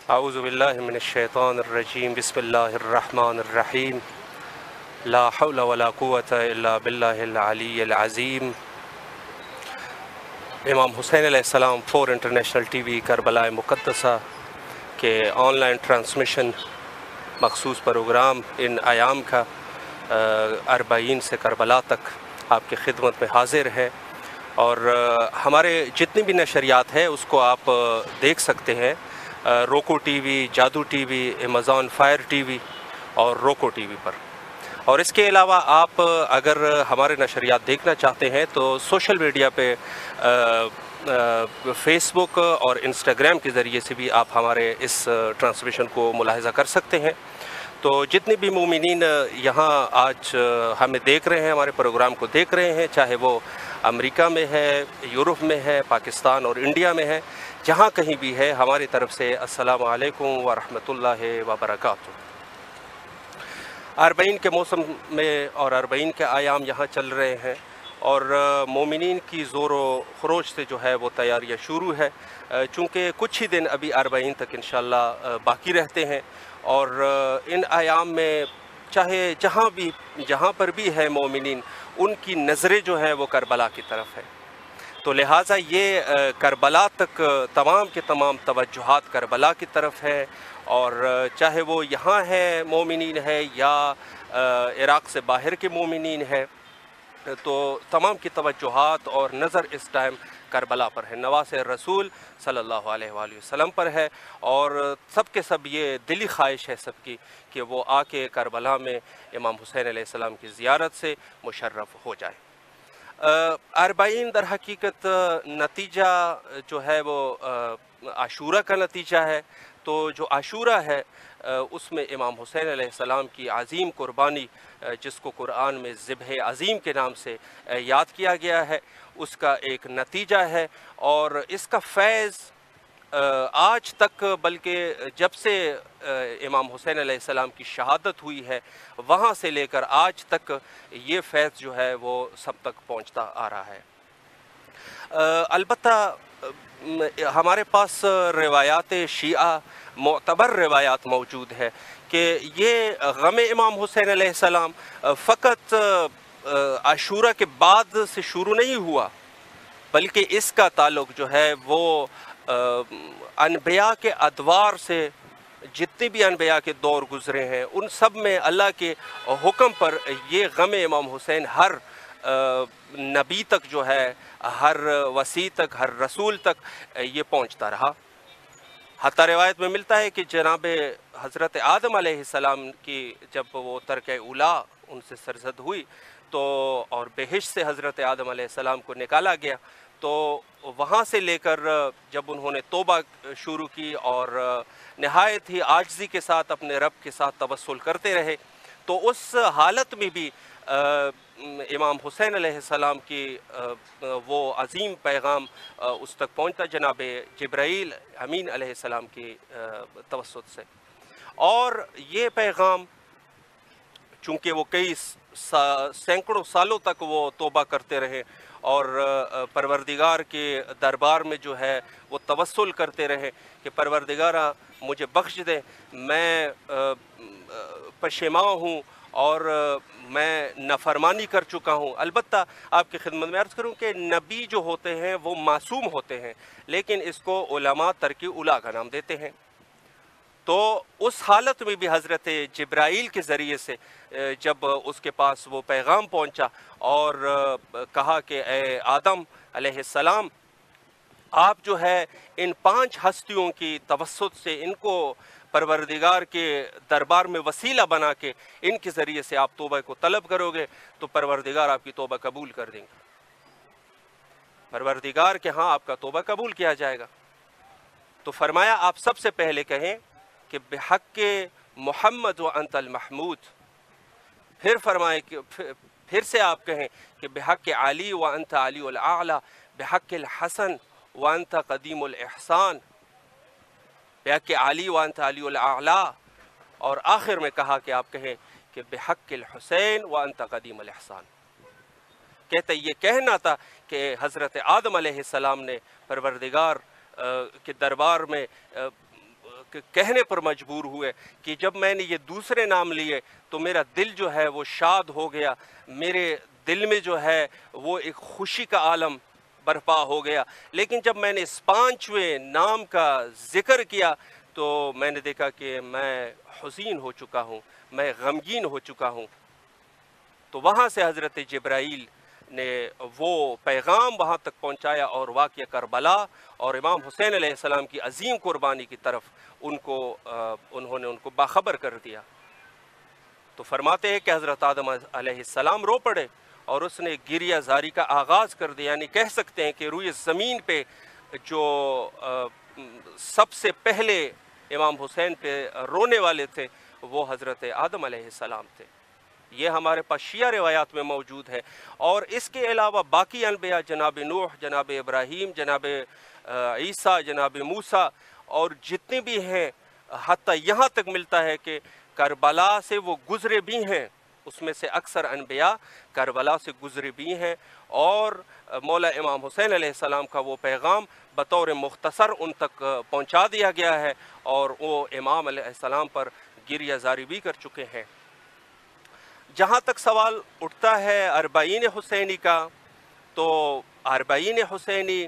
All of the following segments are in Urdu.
اعوذ باللہ من الشیطان الرجیم بسم اللہ الرحمن الرحیم لا حول ولا قوة الا باللہ العلی العظیم۔ امام حسین علیہ السلام 4 انٹرنیشنل ٹی وی کربلا مقدسہ کے آن لائن ٹرانسمیشن مخصوص پروگرام ان ایام کا 40 سے کربلا تک آپ کی خدمت میں حاضر ہے، اور ہمارے جتنی بھی نشریات ہے اس کو آپ دیکھ سکتے ہیں روکو ٹی وی، جادو T V, Amazon fire T V اور روکو ٹی وی پر۔ اور اس کے علاوہ آپ اگر ہمارے نشریات دیکھنا چاہتے ہیں تو سوشل میڈیا پہ فیس بک اور انسٹاگرام کے ذریعے سے بھی آپ ہمارے اس ٹرانسمیشن کو ملاحظہ کر سکتے ہیں۔ تو جتنے بھی مومنین یہاں آج ہمیں دیکھ رہے ہیں، ہمارے پروگرام کو دیکھ رہے ہیں، چاہے وہ امریکہ میں ہے، یورپ میں ہے، پاکستان اور انڈیا میں ہے، جہاں کہیں بھی ہے، ہماری طرف سے السلام علیکم ورحمۃ اللہ وبرکاتہ۔ 40 کے موسم میں اور 40 کے ایام یہاں چل رہے ہیں، اور مومنین کی زور و خروج سے جو ہے وہ تیاریاں شروع ہے، چونکہ کچھ ہی دن ابھی 40 تک انشاءاللہ باقی رہتے ہیں، اور ان ایام میں چاہے جہاں پر بھی ہے مومنین، ان کی نظریں جو ہے وہ کربلا کی طرف ہے۔ تو لہٰذا یہ کربلا تک تمام کے تمام توجہات کربلا کی طرف ہے، اور چاہے وہ یہاں ہے مومنین ہے یا عراق سے باہر کے مومنین ہے، تو تمام کی توجہات اور نظر اس ٹائم کربلا پر ہے، نواس رسول صلی اللہ علیہ وآلہ وسلم پر ہے، اور سب کے سب یہ دلی خواہش ہے سب کی کہ وہ آ کے کربلا میں امام حسین علیہ السلام کی زیارت سے مشرف ہو جائے۔ 40 در حقیقت نتیجہ جو ہے وہ عاشورہ کا نتیجہ ہے۔ تو جو عاشورہ ہے اس میں امام حسین علیہ السلام کی عظیم قربانی، جس کو قرآن میں ذبح عظیم کے نام سے یاد کیا گیا ہے، اس کا ایک نتیجہ ہے، اور اس کا فیض آج تک، بلکہ جب سے امام حسین علیہ السلام کی شہادت ہوئی ہے وہاں سے لے کر آج تک یہ فیض جو ہے وہ سب تک پہنچتا آ رہا ہے۔ البتہ ہمارے پاس روایات شیعہ، معتبر روایات موجود ہے کہ یہ غم امام حسین علیہ السلام فقط عاشورہ کے بعد سے شروع نہیں ہوا، بلکہ اس کا تعلق جو ہے وہ انبیاء کے ادوار سے، جتنے بھی انبیاء کے دور گزرے ہیں ان سب میں اللہ کے حکم پر یہ غم امام حسین ہر نبی تک جو ہے، ہر وصی تک، ہر رسول تک یہ پہنچتا رہا۔ حتیٰ روایت میں ملتا ہے کہ جناب حضرت آدم علیہ السلام کی جب وہ ترک اولا ان سے سرزد ہوئی تو، اور بہشت سے حضرت آدم علیہ السلام کو نکالا گیا، تو وہاں سے لے کر جب انہوں نے توبہ شروع کی اور نہایت ہی عاجزی کے ساتھ اپنے رب کے ساتھ توسل کرتے رہے، تو اس حالت میں بھی امام حسین علیہ السلام کی وہ عظیم پیغام اس تک پہنچتا جناب جبرائیل امین علیہ السلام کی توسط سے، اور یہ پیغام چونکہ وہ کئی سینکڑوں سالوں تک وہ توبہ کرتے رہے اور پروردگار کے دربار میں جو ہے وہ توسل کرتے رہے کہ پروردگارہ مجھے بخش دے، میں پشیماں ہوں اور میں نافرمانی کر چکا ہوں۔ البتہ آپ کی خدمت میں عرض کروں کہ نبی جو ہوتے ہیں وہ معصوم ہوتے ہیں، لیکن اس کو علماء ترک اولا کا نام دیتے ہیں۔ تو اس حالت میں بھی حضرت جبرائیل کے ذریعے سے جب اس کے پاس وہ پیغام پہنچا اور کہا کہ اے آدم علیہ السلام، آپ جو ہے ان 5 ہستیوں کی توسط سے ان کو پروردگار کے دربار میں وسیلہ بنا کے ان کے ذریعے سے آپ توبہ کو طلب کرو گے تو پروردگار آپ کی توبہ قبول کر دیں گے، پروردگار کے ہاں آپ کا توبہ قبول کیا جائے گا۔ تو فرمایا آپ سب سے پہلے کہیں کہ بحق محمد و انت المحمود، پھر فرمائے کہ پھر سے آپ کہیں کہ بحق علی و انت علی الاعلی، بحق الحسن و انت قدیم الاحسان، بحق علی و انت علی الاعلی، اور آخر میں کہا کہ آپ کہیں کہ بحق الحسین و انت قدیم الاحسان۔ کہتے یہ کہنا تھا کہ حضرت آدم علیہ السلام نے پروردگار کے دربار میں کہنے پر مجبور ہوئے کہ جب میں نے یہ دوسرے نام لیے تو میرا دل جو ہے وہ شاد ہو گیا، میرے دل میں جو ہے وہ ایک خوشی کا عالم برپا ہو گیا، لیکن جب میں نے اس 5ویں نام کا ذکر کیا تو میں نے دیکھا کہ میں حزین ہو چکا ہوں، میں غمگین ہو چکا ہوں۔ تو وہاں سے حضرت جبرائیل نے وہ پیغام وہاں تک پہنچایا اور واقعہ کربلا اور امام حسین علیہ السلام کی عظیم قربانی کی طرف انہوں نے ان کو باخبر کر دیا۔ تو فرماتے ہیں کہ حضرت آدم علیہ السلام رو پڑے اور اس نے گریہ زاری کا آغاز کر دیا، یعنی کہہ سکتے ہیں کہ روئے زمین پہ جو سب سے پہلے امام حسین پہ رونے والے تھے وہ حضرت آدم علیہ السلام تھے۔ یہ ہمارے پاس شیعہ روایات میں موجود ہے، اور اس کے علاوہ باقی انبیاء جناب نوح، جناب ابراہیم، جناب عیسیٰ، جناب موسیٰ اور جتنے بھی ہیں، حتیٰ یہاں تک ملتا ہے کہ کربلا سے وہ گزرے بھی ہیں، اس میں سے اکثر انبیاء کربلا سے گزرے بھی ہیں، اور مولا امام حسین علیہ السلام کا وہ پیغام بطور مختصر ان تک پہنچا دیا گیا ہے، اور وہ امام علیہ السلام پر گریہ زاری بھی کر چکے ہیں۔ جہاں تک سوال اٹھتا ہے اربعین حسینی کا، تو اربعین حسینی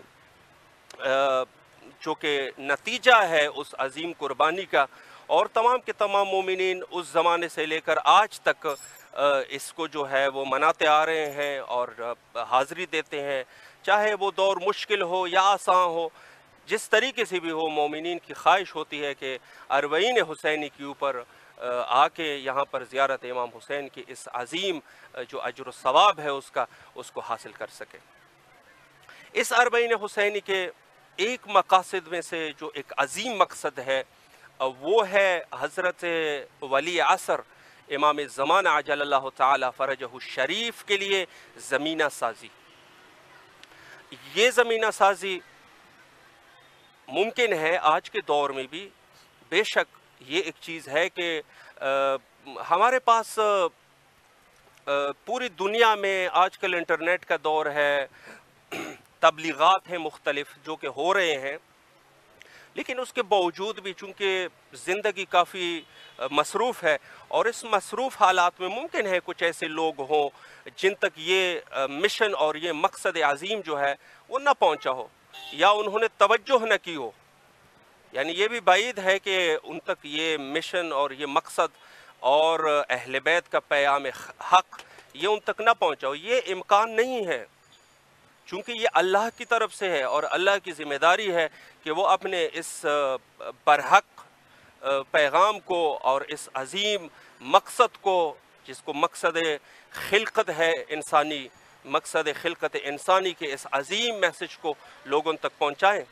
جو کہ نتیجہ ہے اس عظیم قربانی کا، اور تمام کے تمام مومنین اس زمانے سے لے کر آج تک اس کو جو ہے وہ مناتے آ رہے ہیں اور حاضری دیتے ہیں، چاہے وہ دور مشکل ہو یا آسان ہو، جس طریقے سے بھی ہو، مومنین کی خواہش ہوتی ہے کہ اربعین حسینی کے اوپر آ کے یہاں پر زیارت امام حسین کی اس عظیم جو اجر و ثواب ہے اس کو حاصل کر سکے۔ اس اربعین حسینی کے ایک مقاصد میں سے جو ایک عظیم مقصد ہے وہ ہے حضرت ولی عصر امام زمانہ عجل اللہ تعالی فرجہ الشریف کے لیے زمینہ سازی۔ یہ زمینہ سازی ممکن ہے آج کے دور میں بھی، بے شک یہ ایک چیز ہے کہ ہمارے پاس پوری دنیا میں آج کل انٹرنیٹ کا دور ہے، تبلیغات ہیں مختلف جو کہ ہو رہے ہیں، لیکن اس کے باوجود بھی چونکہ زندگی کافی مصروف ہے، اور اس مصروف حالات میں ممکن ہے کچھ ایسے لوگ ہوں جن تک یہ مشن اور یہ مقصد عظیم جو ہے وہ نہ پہنچا ہو، یا انہوں نے توجہ نہ کی ہو، یعنی یہ بھی بعید ہے کہ ان تک یہ مشن اور یہ مقصد اور اہل بیت کا پیام حق یہ ان تک نہ پہنچا ہو۔ یہ امکان نہیں ہے، چونکہ یہ اللہ کی طرف سے ہے، اور اللہ کی ذمہ داری ہے کہ وہ اپنے اس برحق پیغام کو اور اس عظیم مقصد کو، جس کو مقصد خلقت ہے انسانی، مقصد خلقت انسانی کے اس عظیم میسج کو لوگوں تک پہنچائیں۔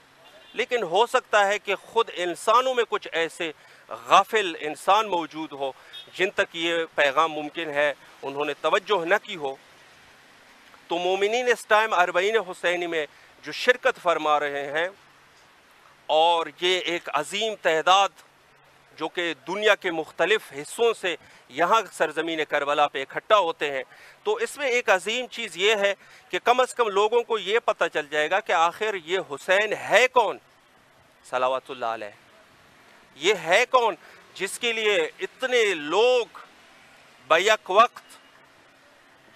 لیکن ہو سکتا ہے کہ خود انسانوں میں کچھ ایسے غافل انسان موجود ہو جن تک یہ پیغام ممکن ہے انہوں نے توجہ نہ کی ہو۔ تو مومنین اس ٹائم اربعین حسینی میں جو شرکت فرما رہے ہیں، اور یہ ایک عظیم تعداد جو کہ دنیا کے مختلف حصوں سے یہاں سرزمین کربلا پہ اکٹھا ہوتے ہیں، تو اس میں ایک عظیم چیز یہ ہے کہ کم از کم لوگوں کو یہ پتہ چل جائے گا کہ آخر یہ حسین ہے کون، صلوات اللہ علیہ، یہ ہے کون جس کے لیے اتنے لوگ بیک وقت،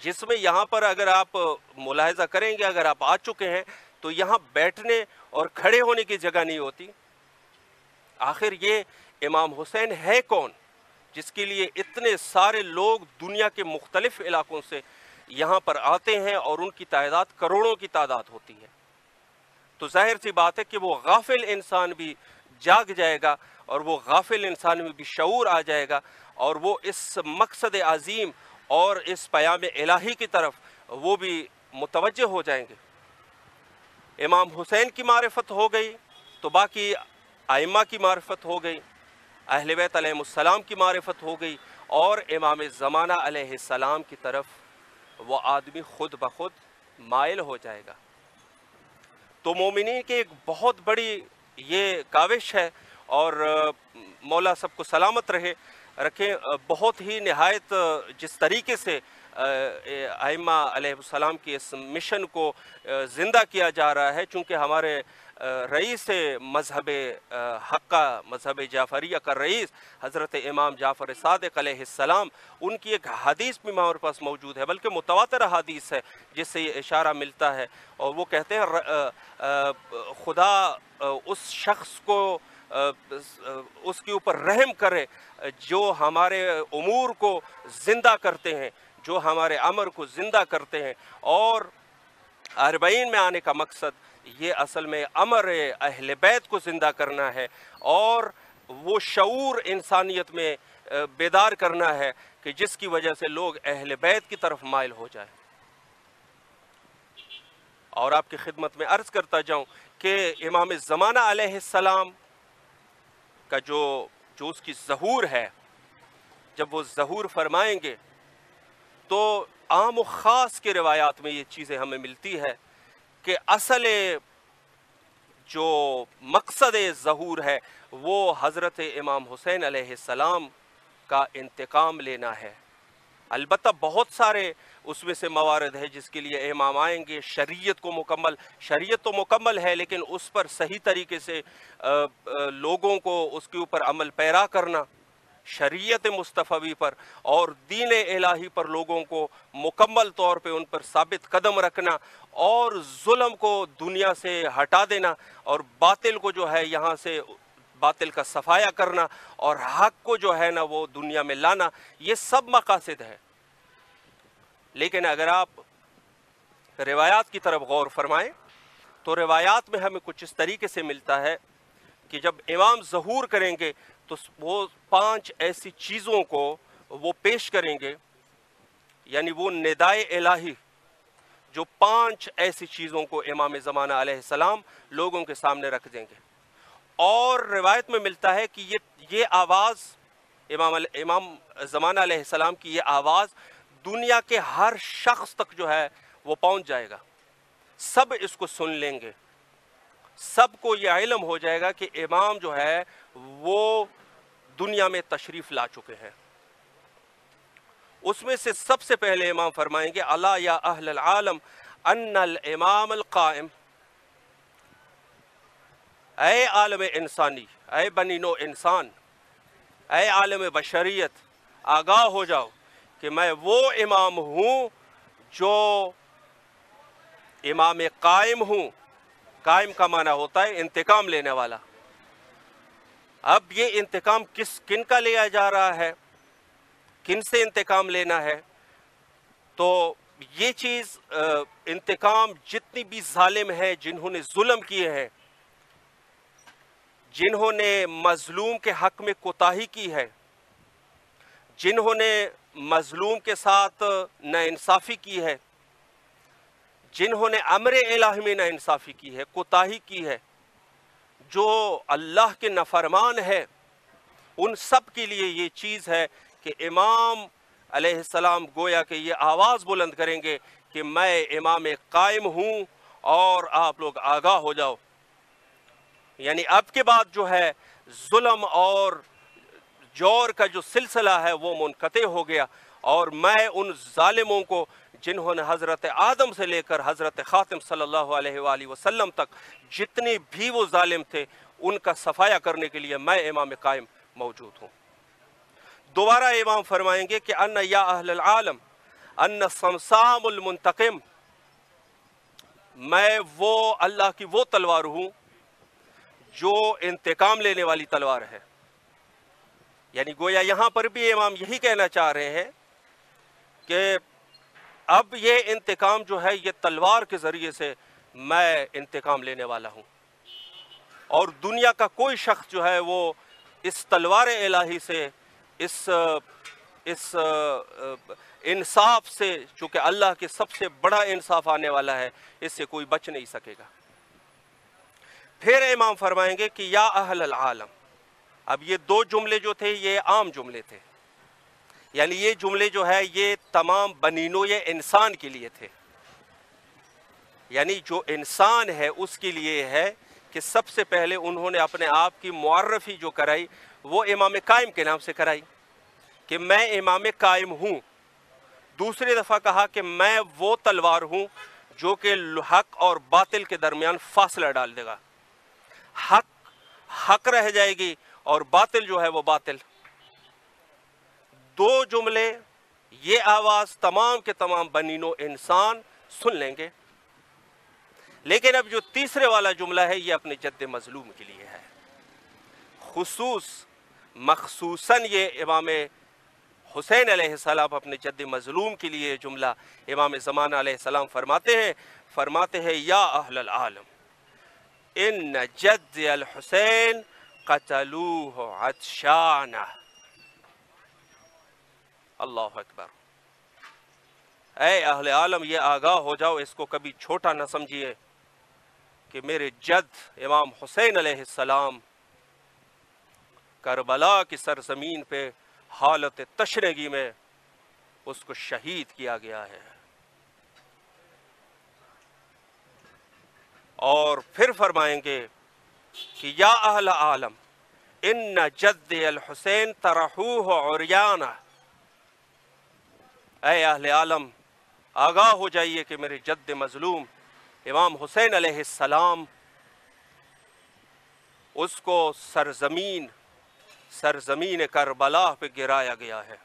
جس میں یہاں پر اگر آپ ملاحظہ کریں گے، اگر آپ آ چکے ہیں تو یہاں بیٹھنے اور کھڑے ہونے کی جگہ نہیں ہوتی۔ آخر یہ امام حسین ہے کون جس کے لیے اتنے سارے لوگ دنیا کے مختلف علاقوں سے یہاں پر آتے ہیں، اور ان کی تعداد کروڑوں کی تعداد ہوتی ہے۔ تو ظاہر سی بات ہے کہ وہ غافل انسان بھی جاگ جائے گا، اور وہ غافل انسان میں بھی شعور آ جائے گا، اور وہ اس مقصد عظیم اور اس پیام الہی کی طرف وہ بھی متوجہ ہو جائیں گے۔ امام حسین کی معرفت ہو گئی تو باقی ائمہ کی معرفت ہو گئی، اہل بیت علیہ السلام کی معرفت ہو گئی، اور امام زمانہ علیہ السلام کی طرف وہ آدمی خود بخود مائل ہو جائے گا۔ تو مومنین کی ایک بہت بڑی یہ کاوش ہے، اور مولا سب کو سلامت رکھیں، بہت ہی نہایت جس طریقے سے ائمہ علیہ السلام کی اس مشن کو زندہ کیا جا رہا ہے، چونکہ ہمارے رئیس مذہب حقہ مذہب جعفریہ کا رئیس حضرت امام جعفر صادق علیہ السلام، ان کی ایک حدیث بھی ہمارے پاس موجود ہے، بلکہ متواتر حدیث ہے جس سے یہ اشارہ ملتا ہے، اور وہ کہتے ہیں خدا اس شخص کو اس کے اوپر رحم کرے جو ہمارے امور کو زندہ کرتے ہیں، جو ہمارے امر کو زندہ کرتے ہیں۔ اور 40 میں آنے کا مقصد یہ اصل میں امر اہل بیت کو زندہ کرنا ہے، اور وہ شعور انسانیت میں بیدار کرنا ہے کہ جس کی وجہ سے لوگ اہل بیت کی طرف مائل ہو جائیں۔ اور آپ کی خدمت میں عرض کرتا جاؤں کہ امام زمانہ علیہ السلام کا جو اس کی ظہور ہے، جب وہ ظہور فرمائیں گے تو عام و خاص کے روایات میں یہ چیزیں ہمیں ملتی ہے کہ اصل جو مقصد ظہور ہے وہ حضرت امام حسین علیہ السلام کا انتقام لینا ہے۔ البتہ بہت سارے اس میں سے موارد ہے جس کے لیے امام آئیں گے، شریعت تو مکمل ہے، لیکن اس پر صحیح طریقے سے لوگوں کو اس کے اوپر عمل پیرا کرنا، شریعت مصطفی پر اور دین الہی پر لوگوں کو مکمل طور پہ ان پر ثابت قدم رکھنا، اور ظلم کو دنیا سے ہٹا دینا، اور باطل کو جو ہے یہاں سے باطل کا صفایا کرنا، اور حق کو جو ہے نا وہ دنیا میں لانا، یہ سب مقاصد ہے۔ لیکن اگر آپ روایات کی طرف غور فرمائیں تو روایات میں ہمیں کچھ اس طریقے سے ملتا ہے کہ جب امام ظہور کریں گے تو وہ 5 ایسی چیزوں کو وہ پیش کریں گے، یعنی وہ ندائے الہی، جو 5 ایسی چیزوں کو امام زمانہ علیہ السلام لوگوں کے سامنے رکھ دیں گے، اور روایت میں ملتا ہے کہ یہ آواز امام زمانہ علیہ السلام کی یہ آواز دنیا کے ہر شخص تک جو ہے وہ پہنچ جائے گا، سب اس کو سن لیں گے، سب کو یہ علم ہو جائے گا کہ امام جو ہے وہ دنیا میں تشریف لا چکے ہیں۔ اس میں سے سب سے پہلے امام فرمائیں گے الا یا اہل العالم ان الامام القائم، اے عالم انسانی، اے بنی نوع انسان، اے عالم بشریت، آگاہ ہو جاؤ کہ میں وہ امام ہوں جو امام قائم ہوں۔ قائم کا معنی ہوتا ہے انتقام لینے والا۔ اب یہ انتقام کن کا لیا جا رہا ہے، کن سے انتقام لینا ہے؟ تو یہ چیز انتقام جتنی بھی ظالم ہیں، جنہوں نے ظلم کیے ہیں، جنہوں نے مظلوم کے حق میں کوتاہی کی ہے، جنہوں نے مظلوم کے ساتھ ناانصافی کی ہے، جنہوں نے امر الہی میں ناانصافی کی ہے، کوتاہی کی ہے، جو اللہ کے نافرمان ہے، ان سب کے لیے یہ چیز ہے کہ امام علیہ السلام گویا کہ یہ آواز بلند کریں گے کہ میں امام قائم ہوں اور آپ لوگ آگاہ ہو جاؤ۔ یعنی اب کے بعد جو ہے ظلم اور جور کا جو سلسلہ ہے وہ منقطع ہو گیا، اور میں ان ظالموں کو جنہوں نے حضرت آدم سے لے کر حضرت خاتم صلی اللہ علیہ وآلہ وسلم تک جتنے بھی وہ ظالم تھے ان کا صفایا کرنے کے لیے میں امام قائم موجود ہوں۔ دوبارہ امام فرمائیں گے کہ ان یا اہل العالم ان الصمصام المنتقم، میں وہ اللہ کی وہ تلوار ہوں جو انتقام لینے والی تلوار ہے۔ یعنی گویا یہاں پر بھی امام یہی کہنا چاہ رہے ہیں کہ اب یہ انتقام جو ہے یہ تلوار کے ذریعے سے میں انتقام لینے والا ہوں، اور دنیا کا کوئی شخص جو ہے وہ اس تلوار الہی سے، اس انصاف سے، چونکہ اللہ کے سب سے بڑا انصاف آنے والا ہے، اس سے کوئی بچ نہیں سکے گا۔ پھر امام فرمائیں گے کہ یا اہل العالم، اب یہ 2 جملے جو تھے یہ عام جملے تھے، یعنی یہ جملے جو ہے یہ تمام بنی نوع انسان کے لیے تھے، یعنی جو انسان ہے اس کے لیے ہے کہ سب سے پہلے انہوں نے اپنے آپ کی معرفی جو کرائی وہ امام قائم کے نام سے کرائی کہ میں امام قائم ہوں۔ دوسری دفعہ کہا کہ میں وہ تلوار ہوں جو کہ حق اور باطل کے درمیان فاصلہ ڈال دے گا، حق حق رہ جائے گی اور باطل جو ہے وہ باطل. دو جملے یہ آواز تمام کے تمام بنی نوع انسان سن لیں گے. لیکن اب جو تیسرے والا جملہ ہے یہ اپنے جد مظلوم کے لیے ہے. مخصوصاً یہ امام حسین علیہ السلام اپنے جد مظلوم کے لیے جملہ امام زمانہ علیہ السلام فرماتے ہیں یا اہل العالم ان جد الحسین قتلوہ عطشانہ. اللہ اکبر. اے اہل عالم یہ آگاہ ہو جاؤ، اس کو کبھی چھوٹا نہ سمجھیے کہ میرے جد امام حسین علیہ السلام کربلا کی سرزمین پہ حالت تشنگی میں اس کو شہید کیا گیا ہے. اور پھر فرمائیں گے کہ یا اہل عالم ان جد الحسین طرحوہ عریانہ. اے اہل عالم آگاہ ہو جائیے کہ میرے جد مظلوم امام حسین علیہ السلام اس کو سرزمین کربلا پہ گرایا گیا ہے.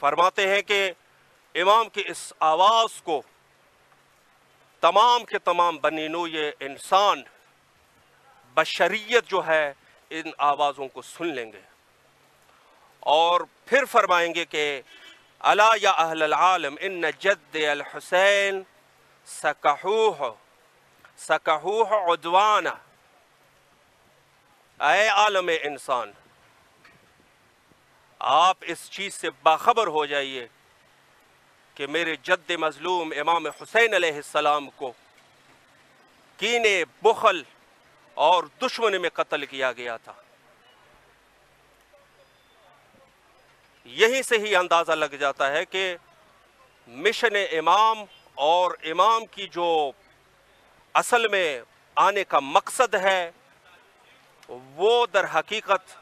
فرماتے ہیں کہ امام کی اس آواز کو تمام کے تمام بنی نوع انسان بشریت جو ہے ان آوازوں کو سن لیں گے. اور پھر فرمائیں گے کہ الا یا اہل العالم ان جد الحسین سکحوہ عدوانہ. اے عالم انسان آپ اس چیز سے باخبر ہو جائیے کہ میرے جد مظلوم امام حسین علیہ السلام کو کینے، بخل اور دشمنی میں قتل کیا گیا تھا. یہیں سے ہی اندازہ لگ جاتا ہے کہ مشن امام اور امام کی جو اصل میں آنے کا مقصد ہے وہ در حقیقت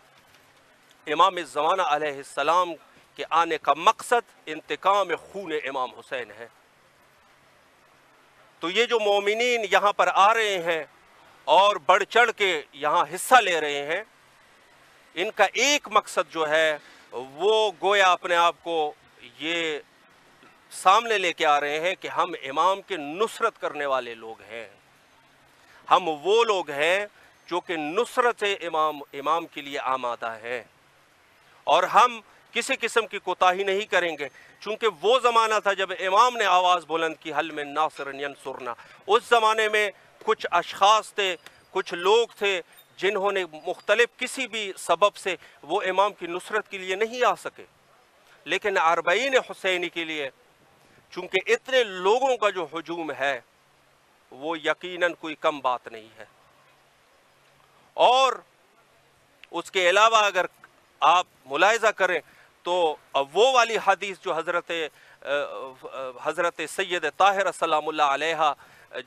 امام زمانہ علیہ السلام کے آنے کا مقصد انتقام خون امام حسین ہے. تو یہ جو مومنین یہاں پر آ رہے ہیں اور بڑھ چڑھ کے یہاں حصہ لے رہے ہیں، ان کا ایک مقصد جو ہے وہ گویا اپنے آپ کو یہ سامنے لے کے آ رہے ہیں کہ ہم امام کے نصرت کرنے والے لوگ ہیں. ہم وہ لوگ ہیں جو کہ نصرت امام کے لیے آمادہ ہیں، اور ہم کسی قسم کی کوتاہی نہیں کریں گے. چونکہ وہ زمانہ تھا جب امام نے آواز بلند کی حل من ناصر ینصرنا. اس زمانے میں کچھ اشخاص تھے، کچھ لوگ تھے جنہوں نے مختلف کسی بھی سبب سے وہ امام کی نصرت کے لیے نہیں آ سکے. لیکن اربعین حسینی کے لیے چونکہ اتنے لوگوں کا جو ہجوم ہے وہ یقیناً کوئی کم بات نہیں ہے. اور اس کے علاوہ اگر آپ ملاحظہ کریں تو وہ والی حدیث جو حضرت سید طاہرہ سلام اللہ علیہ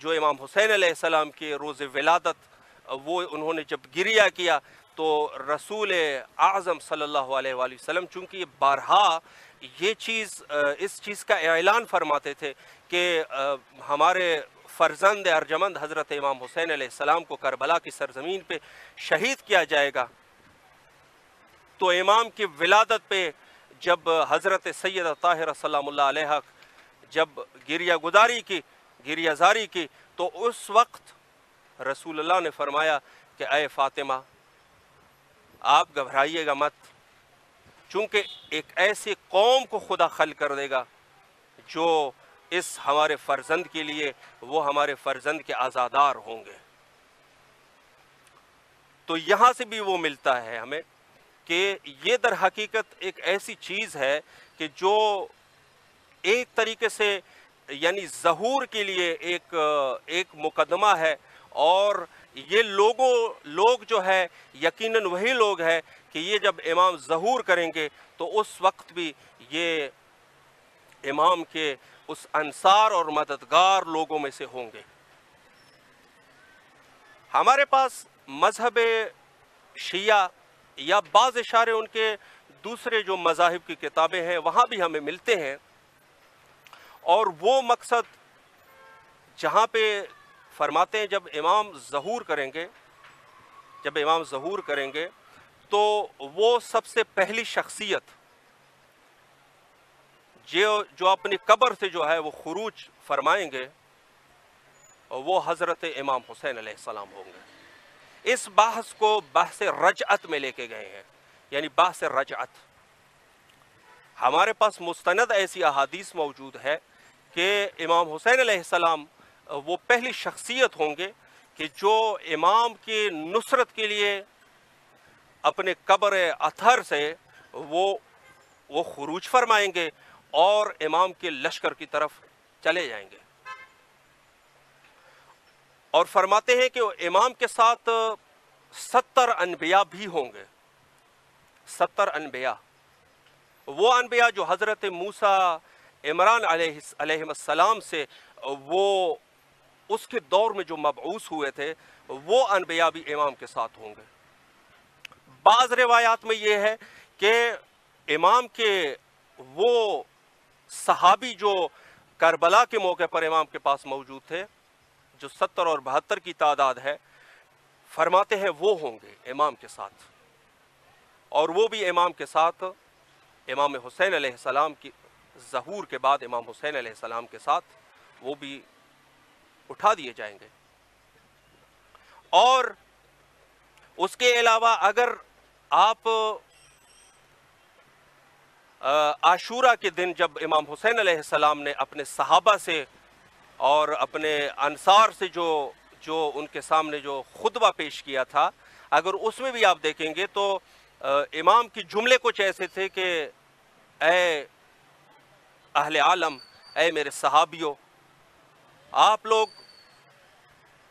جو امام حسین علیہ السلام کے روز ولادت وہ انہوں نے جب گریہ کیا تو رسول اعظم صلی اللہ علیہ وآلہ وسلم چونکہ یہ بارہا اس چیز کا اعلان فرماتے تھے کہ ہمارے فرزند ارجمند حضرت امام حسین علیہ السلام کو کربلا کی سرزمین پہ شہید کیا جائے گا. تو امام کی ولادت پہ جب حضرت سیدہ طاہرہ سلام اللہ علیہ جب گریہ زاری کی تو اس وقت رسول اللہ نے فرمایا کہ اے فاطمہ آپ گھبرائیے گا مت، چونکہ ایک ایسی قوم کو خدا خلق کر دے گا جو اس ہمارے فرزند کے لیے وہ ہمارے فرزند کے عزادار ہوں گے. تو یہاں سے بھی وہ ملتا ہے ہمیں کہ یہ در حقیقت ایک ایسی چیز ہے کہ جو ایک طریقے سے یعنی ظہور کے لیے ایک مقدمہ ہے، اور یہ لوگ جو ہے یقیناً وہی لوگ ہیں کہ یہ جب امام ظہور کریں گے تو اس وقت بھی یہ امام کے اس انصار اور مددگار لوگوں میں سے ہوں گے. ہمارے پاس مذہب شیعہ یا بعض اشارے ان کے دوسرے جو مذاہب کی کتابیں ہیں وہاں بھی ہمیں ملتے ہیں، اور وہ مقصد جہاں پہ فرماتے ہیں جب امام ظہور کریں گے تو وہ سب سے پہلی شخصیت جو اپنی قبر سے جو ہے وہ خروج فرمائیں گے وہ حضرت امام حسین علیہ السلام ہوں گے۔ اس بحث کو بحث رجعت میں لے کے گئے ہیں، یعنی بحث رجعت۔ ہمارے پاس مستند ایسی احادیث موجود ہے کہ امام حسین علیہ السلام وہ پہلی شخصیت ہوں گے کہ جو امام کی نصرت کے لیے اپنے قبر اطہر سے وہ خروج فرمائیں گے اور امام کے لشکر کی طرف چلے جائیں گے، اور فرماتے ہیں کہ امام کے ساتھ 70 انبیاء بھی ہوں گے۔ 70 انبیاء، وہ انبیاء جو حضرت موسیٰ عمران علیہ السلام سے وہ اس کے دور میں جو مبعوث ہوئے تھے، وہ انبیاء بھی امام کے ساتھ ہوں گے۔ بعض روایات میں یہ ہے کہ امام کے وہ صحابی جو کربلا کے موقع پر امام کے پاس موجود تھے، جو 70 اور 72 کی تعداد ہے، فرماتے ہیں وہ ہوں گے امام کے ساتھ، اور وہ بھی امام کے ساتھ امام حسین علیہ السلام کی ظہور کے بعد امام حسین علیہ السلام کے ساتھ وہ بھی اٹھا دیے جائیں گے۔ اور اس کے علاوہ اگر آپ عاشورہ کے دن جب امام حسین علیہ السلام نے اپنے صحابہ سے اور اپنے انصار سے جو ان کے سامنے جو خطبہ پیش کیا تھا، اگر اس میں بھی آپ دیکھیں گے تو امام کی جملے کچھ ایسے تھے کہ اے اہل عالم، اے میرے صحابیوں، آپ لوگ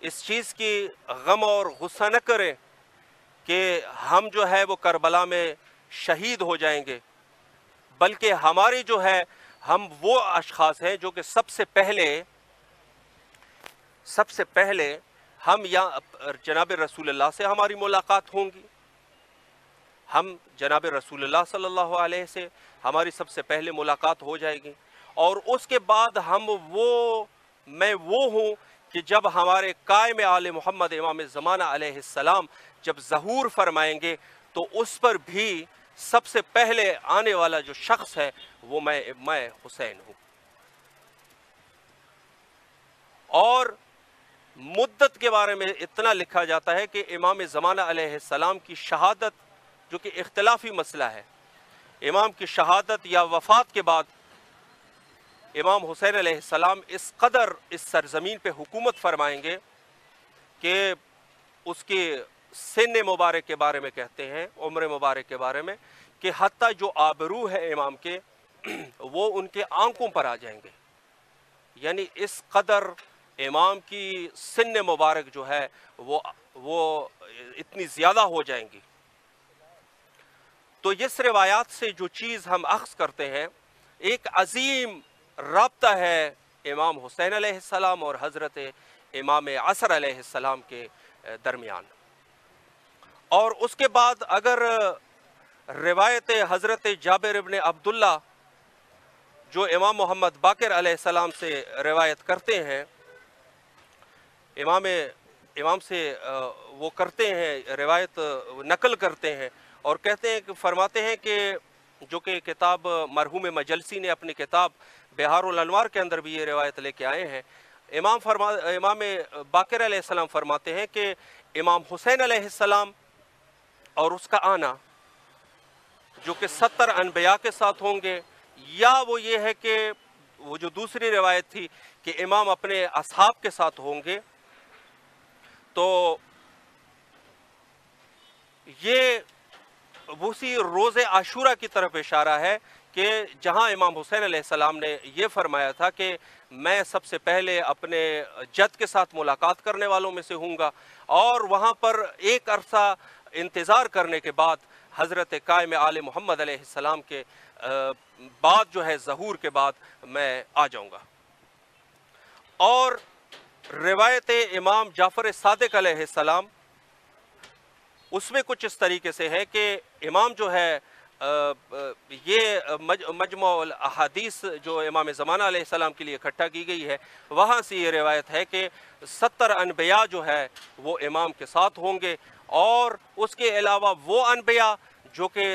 اس چیز کی غم اور غصہ نہ کریں کہ ہم جو ہے وہ کربلا میں شہید ہو جائیں گے، بلکہ ہماری جو ہے ہم وہ اشخاص ہیں جو کہ سب سے پہلے ہم جناب رسول اللہ سے ہماری ملاقات ہوں گی، ہم جناب رسول اللہ صلی اللہ علیہ سے ہماری سب سے پہلے ملاقات ہو جائے گی، اور اس کے بعد میں وہ ہوں کہ جب ہمارے قائم آل محمد امام زمانہ علیہ السلام جب ظہور فرمائیں گے تو اس پر بھی سب سے پہلے آنے والا جو شخص ہے وہ میں حسین ہوں۔ اور مدت کے بارے میں اتنا لکھا جاتا ہے کہ امام زمانہ علیہ السلام کی شہادت، جو کہ اختلافی مسئلہ ہے، امام کی شہادت یا وفات کے بعد امام حسین علیہ السلام اس قدر اس سرزمین پہ حکومت فرمائیں گے کہ اس کے سن مبارک کے بارے میں کہتے ہیں، عمر مبارک کے بارے میں، کہ حتیٰ جو آبرو ہے امام کے وہ ان کے آنکھوں پر آ جائیں گے، یعنی اس قدر امام کی سن مبارک جو ہے وہ اتنی زیادہ ہو جائیں گی۔ تو اس روایات سے جو چیز ہم اخذ کرتے ہیں، ایک عظیم رابطہ ہے امام حسین علیہ السلام اور حضرت امام عصر علیہ السلام کے درمیان۔ اور اس کے بعد اگر روایت حضرت جابر ابن عبداللہ جو امام محمد باقر علیہ السلام سے روایت کرتے ہیں، امام سے وہ کرتے ہیں، روایت نقل کرتے ہیں اور کہتے ہیں کہ فرماتے ہیں کہ جو کہ کتاب مرحوم مجلسی نے اپنی کتاب بہار الانوار کے اندر بھی یہ روایت لے کے آئے ہیں، امام باقر علیہ السلام فرماتے ہیں کہ امام حسین علیہ السلام اور اس کا آنا جو کہ 70 انبیاء کے ساتھ ہوں گے، یا وہ یہ ہے کہ وہ جو دوسری روایت تھی کہ امام اپنے اصحاب کے ساتھ ہوں گے، تو یہ اسی روز عاشورہ کی طرف اشارہ ہے کہ جہاں امام حسین علیہ السلام نے یہ فرمایا تھا کہ میں سب سے پہلے اپنے جد کے ساتھ ملاقات کرنے والوں میں سے ہوں گا، اور وہاں پر ایک عرصہ انتظار کرنے کے بعد حضرت قائم آل محمد علیہ السلام کے بعد جو ہے ظہور کے بعد میں آ جاؤں گا۔ اور روایت امام جعفر صادق علیہ السلام اس میں کچھ اس طریقے سے ہے کہ امام جو ہے یہ مجموع الاحادیث جو امام زمانہ علیہ السلام کے لیے اکٹھا کی گئی ہے، وہاں سے یہ روایت ہے کہ 70 انبیاء جو ہے وہ امام کے ساتھ ہوں گے، اور اس کے علاوہ وہ انبیاء جو کہ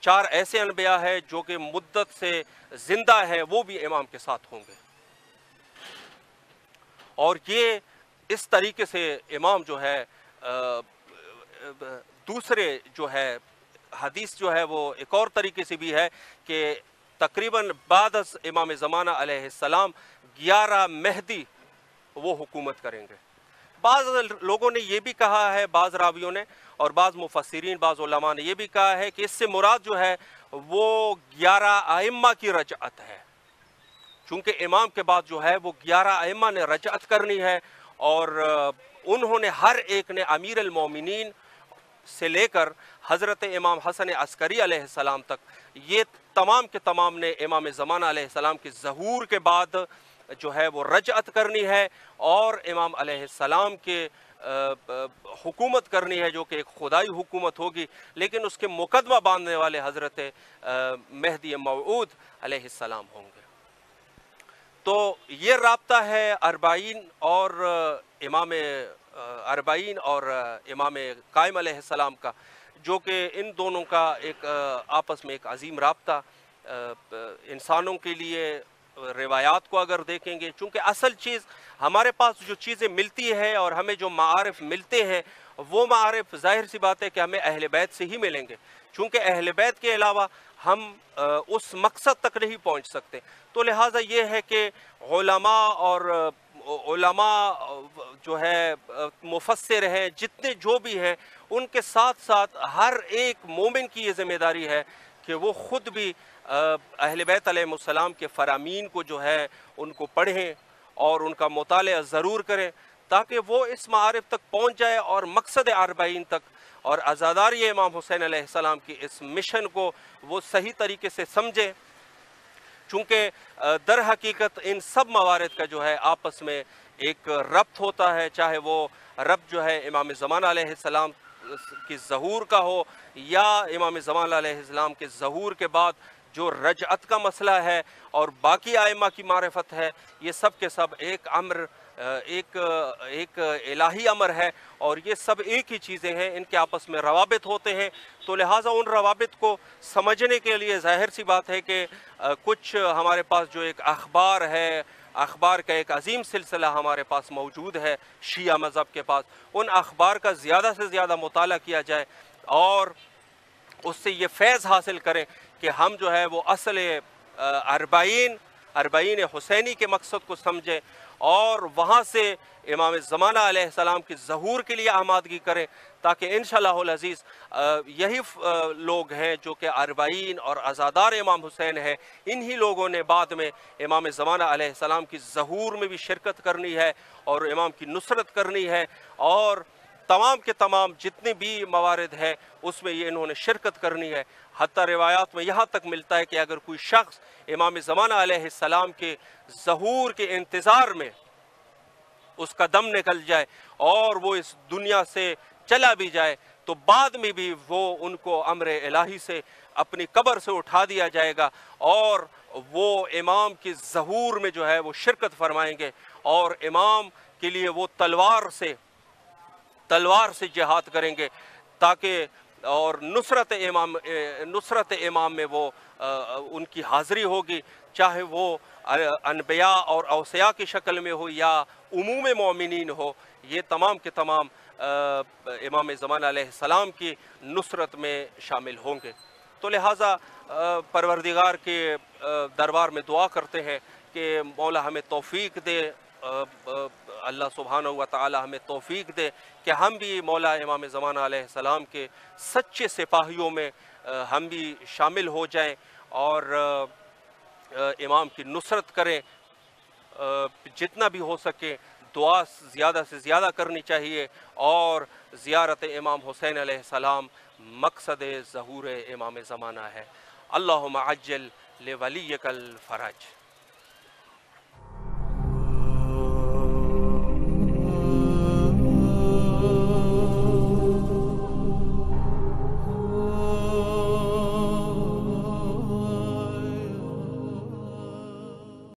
4 ایسے انبیاء ہیں جو کہ مدت سے زندہ ہیں، وہ بھی امام کے ساتھ ہوں گے۔ اور یہ اس طریقے سے امام جو ہے دوسرے جو ہے حدیث جو ہے وہ ایک اور طریقے سے بھی ہے کہ تقریباً بعد از امام زمانہ علیہ السلام 11 مہدی وہ حکومت کریں گے۔ بعض لوگوں نے یہ بھی کہا ہے، بعض راویوں نے اور بعض مفسرین، بعض علماء نے یہ بھی کہا ہے کہ اس سے مراد جو ہے وہ 11 ائمہ کی رجعت ہے، چونکہ امام کے بعد جو ہے وہ 11 ائمہ نے رجعت کرنی ہے، اور انہوں نے ہر ایک نے امیر المومنین سے لے کر حضرت امام حسن عسکری علیہ السلام تک، یہ تمام کے تمام نے امام زمانہ علیہ السلام کے ظہور کے بعد جو ہے وہ رجعت کرنی ہے، اور امام علیہ السلام کے حکومت کرنی ہے، جو کہ ایک خدائی حکومت ہوگی، لیکن اس کے مقدمہ باندھنے والے حضرت مہدی موعود علیہ السلام ہوں گے۔ تو یہ رابطہ ہے اربعین اور امام قائم علیہ السلام کا، جو کہ ان دونوں کا ایک آپس میں ایک عظیم رابطہ انسانوں کے لیے روایات کو اگر دیکھیں گے، چونکہ اصل چیز ہمارے پاس جو چیزیں ملتی ہے اور ہمیں جو معارف ملتے ہیں، وہ معارف ظاہر سی بات ہے کہ ہمیں اہل بیت سے ہی ملیں گے، چونکہ اہل بیت کے علاوہ ہم اس مقصد تک نہیں پہنچ سکتے۔ تو لہٰذا یہ ہے کہ علماء جو ہے مفسر ہیں، جتنے جو بھی ہیں، ان کے ساتھ ساتھ ہر ایک مومن کی یہ ذمہ داری ہے کہ وہ خود بھی اہل بیت علیہ السلام کے فرامین کو جو ہے ان کو پڑھیں اور ان کا مطالعہ ضرور کریں، تاکہ وہ اس معارف تک پہنچ جائے اور مقصد اربعین تک اور عزاداری امام حسین علیہ السلام کی اس مشن کو وہ صحیح طریقے سے سمجھیں، چونکہ در حقیقت ان سب موارد کا جو ہے آپس میں ایک ربط ہوتا ہے، چاہے وہ ربط جو ہے امام زمانہ علیہ السلام کی ظہور کا ہو، یا امام زمانہ علیہ السلام کے ظہور کے بعد جو رجعت کا مسئلہ ہے اور باقی ائمہ کی معرفت ہے، یہ سب کے سب ایک امر، ایک الہی امر ہے، اور یہ سب ایک ہی چیزیں ہیں، ان کے آپس میں روابط ہوتے ہیں۔ تو لہٰذا ان روابط کو سمجھنے کے لیے ظاہر سی بات ہے کہ کچھ ہمارے پاس جو ایک اخبار ہے، اخبار کا ایک عظیم سلسلہ ہمارے پاس موجود ہے شیعہ مذہب کے پاس، ان اخبار کا زیادہ سے زیادہ مطالعہ کیا جائے اور اس سے یہ فیض حاصل کریں کہ ہم جو ہے وہ اصل اربعین حسینی کے مقصد کو سمجھیں، اور وہاں سے امام زمانہ علیہ السلام کی ظہور کے لیے آمادگی کریں، تاکہ انشاءاللہ العزیز یہی لوگ ہیں جو کہ اربعین اور عزادار امام حسین ہیں، انہی لوگوں نے بعد میں امام زمانہ علیہ السلام کی ظہور میں بھی شرکت کرنی ہے اور امام کی نصرت کرنی ہے، اور تمام کے تمام جتنے بھی موارد ہیں اس میں یہ انہوں نے شرکت کرنی ہے۔ حتیٰ روایات میں یہاں تک ملتا ہے کہ اگر کوئی شخص امام زمانہ علیہ السلام کے ظہور کے انتظار میں اس کا دم نکل جائے اور وہ اس دنیا سے چلا بھی جائے، تو بعد میں بھی وہ ان کو امر الہی سے اپنی قبر سے اٹھا دیا جائے گا، اور وہ امام کی ظہور میں جو ہے وہ شرکت فرمائیں گے، اور امام کے لیے وہ تلوار سے جہاد کریں گے، تاکہ اور نصرت امام میں وہ ان کی حاضری ہوگی، چاہے وہ انبیاء اور اوصیاء کی شکل میں ہو یا عموم مومنین ہو، یہ تمام کے تمام امام زمانہ علیہ السلام کی نصرت میں شامل ہوں گے۔ تو لہٰذا پروردگار کے دربار میں دعا کرتے ہیں کہ مولا ہمیں توفیق دے، اللہ سبحانہ و تعالی ہمیں توفیق دے کہ ہم بھی مولا امام زمانہ علیہ السلام کے سچے سپاہیوں میں ہم بھی شامل ہو جائیں اور امام کی نصرت کریں۔ جتنا بھی ہو سکے دعا زیادہ سے زیادہ کرنی چاہیے، اور زیارت امام حسین علیہ السلام مقصد ظہور امام زمانہ ہے۔ اللہم عجل لولیک الفرج۔